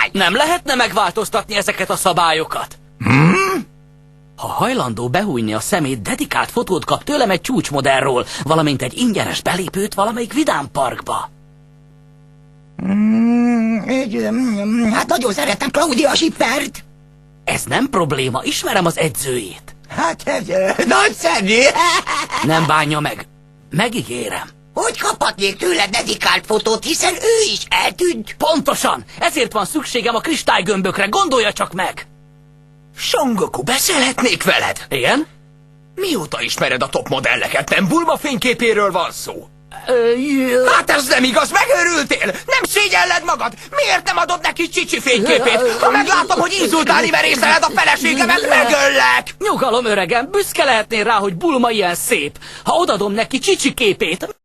szabály! Nem lehetne megváltoztatni ezeket a szabályokat? Ha hajlandó behújni a szemét, dedikált fotót kap tőlem egy csúcsmodellről, valamint egy ingyenes belépőt valamelyik vidámparkba. Hát nagyon szeretem Claudia Schippert. Ez nem probléma, ismerem az edzőjét. Hát ez nagyszerű. Nem bánja meg. Megígérem. Hogy kaphatnék tőle dedikált fotót, hiszen ő is eltűnt? Pontosan! Ezért van szükségem a kristálygömbökre, gondolja csak meg! Son Goku, beszélhetnék veled? Igen? Mióta ismered a top modelleket? Nem Bulma fényképéről van szó? Hát ez nem igaz, megőrültél! Nem szégyelled magad! Miért nem adod neki Csicsi fényképét? Ha meglátom, hogy inzultálni merészeled a feleségemet, megöllek! Nyugalom, öregem, büszke lehetnél rá, hogy Bulma ilyen szép. Ha odadom neki Csicsi képét,